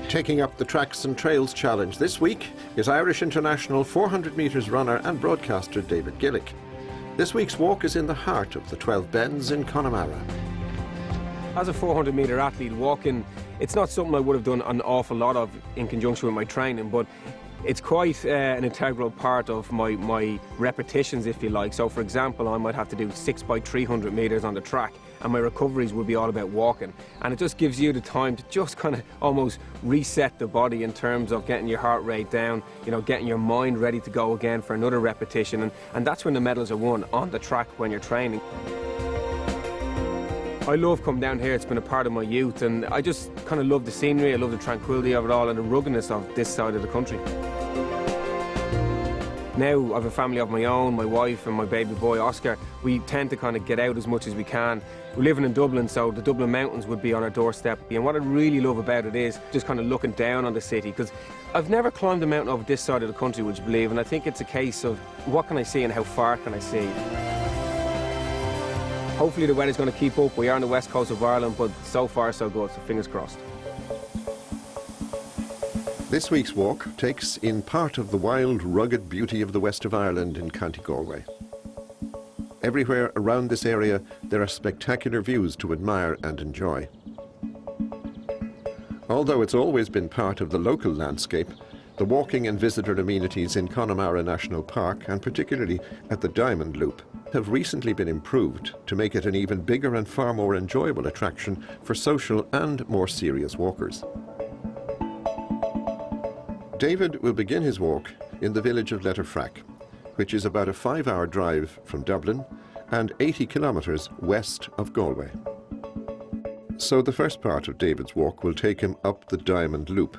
Taking up the Tracks and Trails Challenge this week is Irish international 400 metres runner and broadcaster David Gillick. This week's walk is in the heart of the 12 Bends in Connemara. As a 400 metre athlete, walking, it's not something I would have done an awful lot of in conjunction with my training, but it's quite an integral part of my repetitions, if you like. So for example, I might have to do 6 by 300 metres on the track, and my recoveries will be all about walking. And it just gives you the time to just kind of almost reset the body in terms of getting your heart rate down, you know, getting your mind ready to go again for another repetition. And that's when the medals are won, on the track when you're training. I love coming down here. It's been a part of my youth, and I just kind of love the scenery, I love the tranquility of it all and the ruggedness of this side of the country. Now I have a family of my own, my wife and my baby boy Oscar. We tend to kind of get out as much as we can. We're living in Dublin, so the Dublin mountains would be on our doorstep. And what I really love about it is just kind of looking down on the city, because I've never climbed a mountain over this side of the country, would you believe? And I think it's a case of what can I see and how far can I see? Hopefully the weather's going to keep up. We are on the west coast of Ireland, but so far so good, so fingers crossed. This week's walk takes in part of the wild, rugged beauty of the west of Ireland in County Galway. Everywhere around this area there are spectacular views to admire and enjoy. Although it's always been part of the local landscape, the walking and visitor amenities in Connemara National Park, and particularly at the Diamond Loop, have recently been improved to make it an even bigger and far more enjoyable attraction for social and more serious walkers. David will begin his walk in the village of Letterfrack, which is about a 5-hour drive from Dublin and 80 kilometres west of Galway. So the first part of David's walk will take him up the Diamond Loop.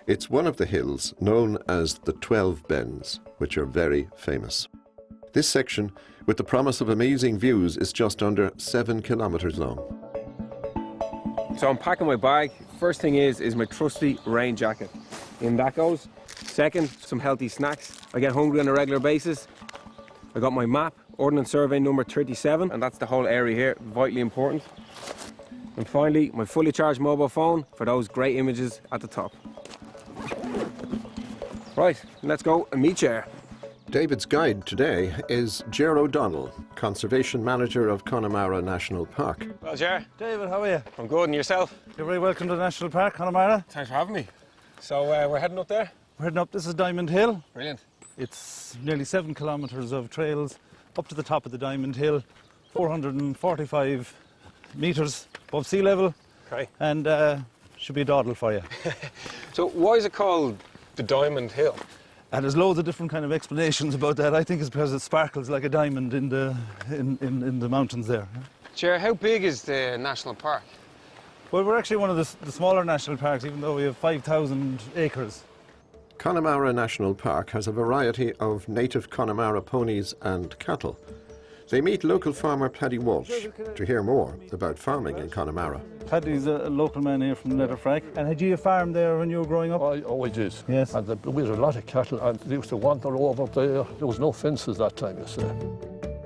It's one of the hills known as the 12 Bends, which are very famous. This section, with the promise of amazing views, is just under 7 kilometres long. So I'm packing my bag. First thing is my trusty rain jacket. In that goes. Second, some healthy snacks. I get hungry on a regular basis. I got my map, Ordnance Survey number 37, and that's the whole area here, vitally important. And finally, my fully charged mobile phone for those great images at the top. Right, let's go and meet Ger. David's guide today is Ger O'Donnell, Conservation Manager of Connemara National Park. Well, Ger. David, how are you? I'm good, and yourself? You're very welcome to the National Park, Connemara. Thanks for having me. So we're heading up there? We're heading up, this is Diamond Hill. Brilliant. It's nearly 7 kilometres of trails up to the top of the Diamond Hill, 445 metres above sea level. Okay. And should be a dawdle for you. So why is it called the Diamond Hill? And there's loads of different kind of explanations about that. I think it's because it sparkles like a diamond in the mountains there. Ger, how big is the national park? Well, we're actually one of the smaller national parks, even though we have 5,000 acres. Connemara National Park has a variety of native Connemara ponies and cattle. They meet local farmer Paddy Walsh to hear more about farming in Connemara. Paddy's a local man here from Letterfrack. And had you a farm there when you were growing up? Oh, we did. Yes. And we had a lot of cattle, and they used to wander over there. There was no fences that time, you see.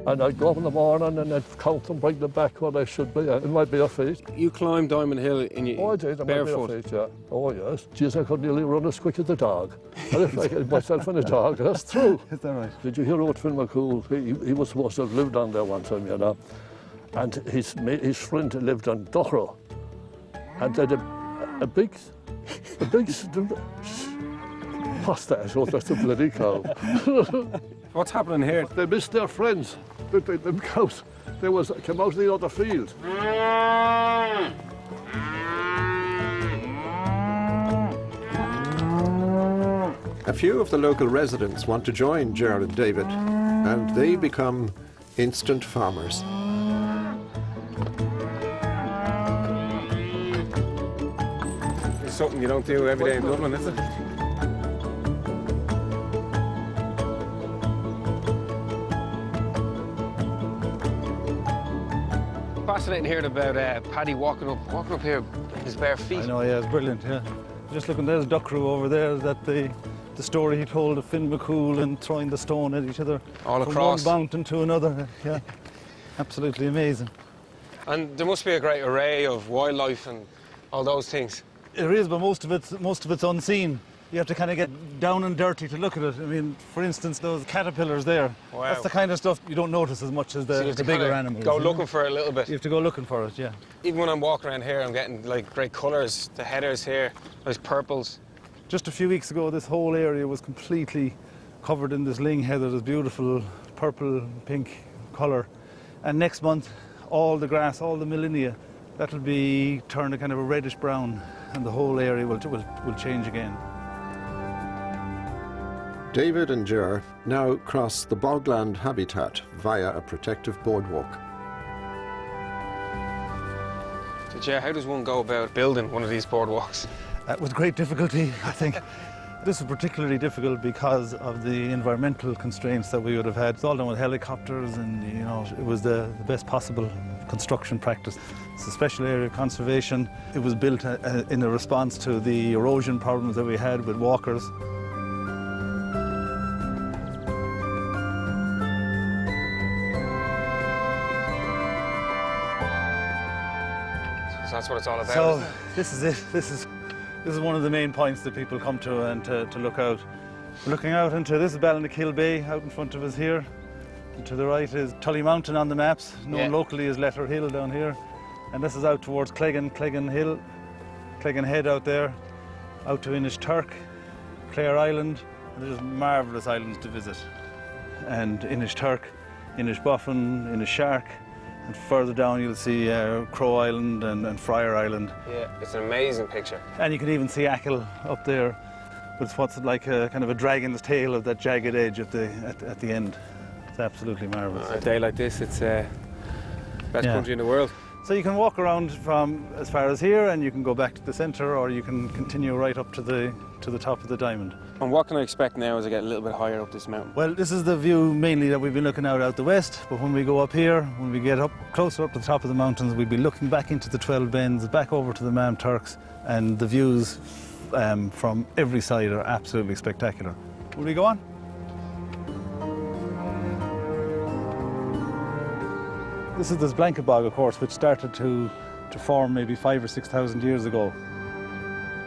And I'd go up in the morning and I'd count them, bring them back where they should be, in my bare feet. You climbed Diamond Hill in your I did, in barefoot? my bare feet, yeah. Oh, yes. Geez, I could nearly run as quick as the dog. And if I get myself and a dog, that's true. Is that right? Did you hear about Phil McCool? He was supposed to have lived on there one time, you know. And his friend lived on Dochro. And they had a big... What's that? Oh, that's a bloody cow. What's happening here? They missed their friends. Them cows. They came out of the other field. A few of the local residents want to join Ger and David, and they become instant farmers. It's something you don't do every day in Dublin, is it? Fascinating hearing about Paddy walking up here in his bare feet. I know, yeah, it's brilliant, yeah. Just looking, there's Duck Crew over there, that the story he told of Finn McCool and throwing the stone at each other. All from across. one mountain to another, yeah. Absolutely amazing. And there must be a great array of wildlife and all those things. It is, but most of it's unseen. You have to kind of get down and dirty to look at it. I mean, for instance, those caterpillars there. Wow. That's the kind of stuff you don't notice as much as So you the have to bigger kinda animals. go you know? looking for it a little bit. You have to go looking for it, yeah. Even when I'm walking around here, I'm getting like great colours. The headers here, those purples. Just a few weeks ago, this whole area was completely covered in this ling heather, this beautiful purple, pink colour. And next month, all the grass, all the millennia, that'll be turned a kind of a reddish brown, and the whole area will change again. David and Ger now cross the bogland habitat via a protective boardwalk. So, Ger, how does one go about building one of these boardwalks? With great difficulty, I think. This was particularly difficult because of the environmental constraints that we would have had. It's all done with helicopters, and you know, it was the best possible construction practice. It's a special area of conservation. It was built in a response to the erosion problems that we had with walkers. So that's what it's all about. So isn't it? this is it. This is one of the main points that people come to and to look out. We're looking out into, this is Ballinkill Bay out in front of us here. And to the right is Tully Mountain on the maps, known locally as Letter Hill down here. And this is out towards Cleggan Hill, Cleggan Head out there, out to Inishturk, Clare Island. And there's marvellous islands to visit. And Inishturk, Inishboffin, Inishark. And further down you'll see Crow Island and Friar Island. Yeah, it's an amazing picture. And you can even see Achill up there with what's like a kind of a dragon's tail of that jagged edge at the end. It's absolutely marvellous. On a day like this, it's best country in the world. So you can walk around from as far as here, and you can go back to the centre, or you can continue right up to the top of the diamond. And what can I expect now as I get a little bit higher up this mountain? Well, this is the view mainly that we've been looking out the west, but when we go up here, when we get up closer up to the top of the mountains, we'll be looking back into the 12 bends, back over to the Mam Turks, and the views from every side are absolutely spectacular. Will we go on? This is this blanket bog, of course, which started to form maybe 5,000 or 6,000 years ago.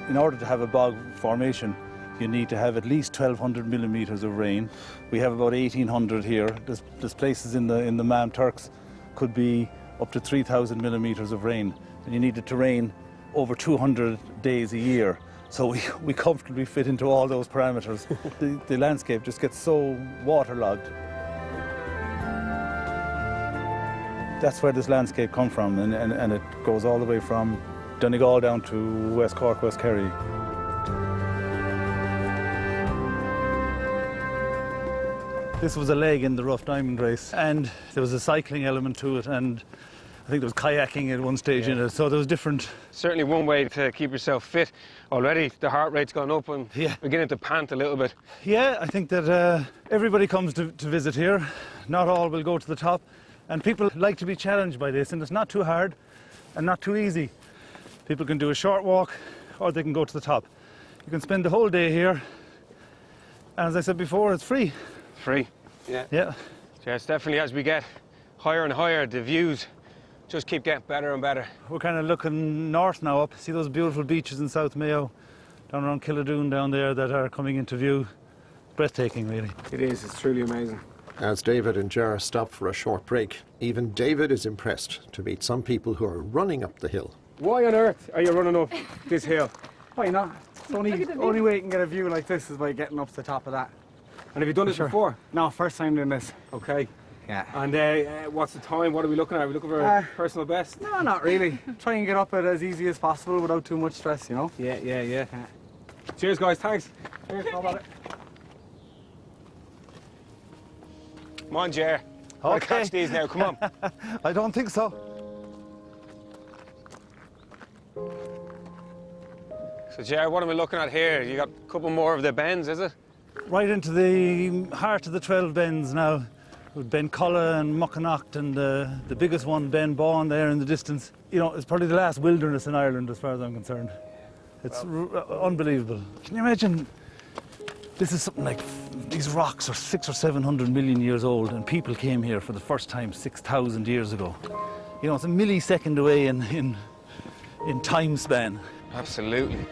In order to have a bog formation, you need to have at least 1,200 millimetres of rain. We have about 1,800 here. There's places in the Mam Turks could be up to 3,000 millimetres of rain. And you need it to rain over 200 days a year. So we comfortably fit into all those parameters. The landscape just gets so waterlogged. That's where this landscape comes from, and it goes all the way from Donegal down to West Cork, West Kerry. This was a leg in the rough diamond race, and there was a cycling element to it, and I think there was kayaking at one stage in it, so there was different... Certainly one way to keep yourself fit. Already the heart rate's gone up and beginning to pant a little bit. Yeah, I think that everybody comes to visit here. Not all will go to the top, and people like to be challenged by this, and it's not too hard and not too easy. People can do a short walk, or they can go to the top. You can spend the whole day here, and as I said before, it's free. Free. Yeah. Yeah. Yes, definitely as we get higher and higher, the views just keep getting better and better. We're kind of looking north now up. See those beautiful beaches in South Mayo, down around Killadoon down there that are coming into view. Breathtaking, really. It is, it's truly amazing. As David and Ger stop for a short break, even David is impressed to meet some people who are running up the hill. Why on earth are you running up this hill? Why not? It's the only way you can get a view like this is by getting up to the top of that. And have you done this before? No, first time doing this. Okay. Yeah. And what's the time? What are we looking at? Are we looking for a personal best? No, not really. Try and get up it as easy as possible without too much stress, you know? Yeah. Cheers, guys. Thanks. Cheers, how about it? Come on, Ger. I'll catch these now. Come on. I don't think so. So, Ger, what am I looking at here? You got a couple more of the bends, is it? Right into the heart of the 12 bends now, with Ben Culla and Muckanacht and the biggest one, Ben Bawn, there in the distance. You know, it's probably the last wilderness in Ireland as far as I'm concerned. It's unbelievable. Can you imagine? This is something like, these rocks are 600 or 700 million years old, and people came here for the first time 6,000 years ago. You know, it's a millisecond away in time span. Absolutely.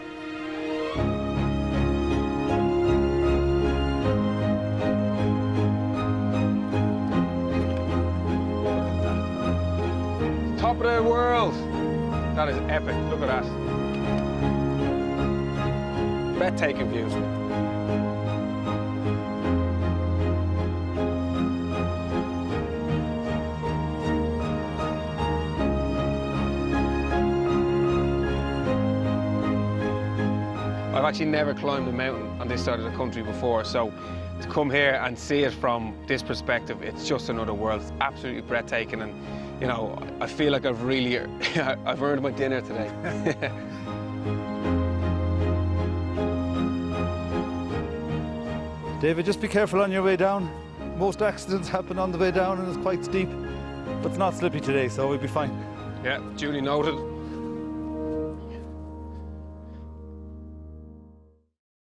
Top of the world. That is epic. Look at that. Breathtaking views. I've actually never climbed a mountain on this side of the country before, so to come here and see it from this perspective, it's just another world. It's absolutely breathtaking, and you know, I feel like I've really, I've earned my dinner today. David, just be careful on your way down. Most accidents happen on the way down and it's quite steep, but it's not slippy today, so we'll be fine. Yeah, duly noted.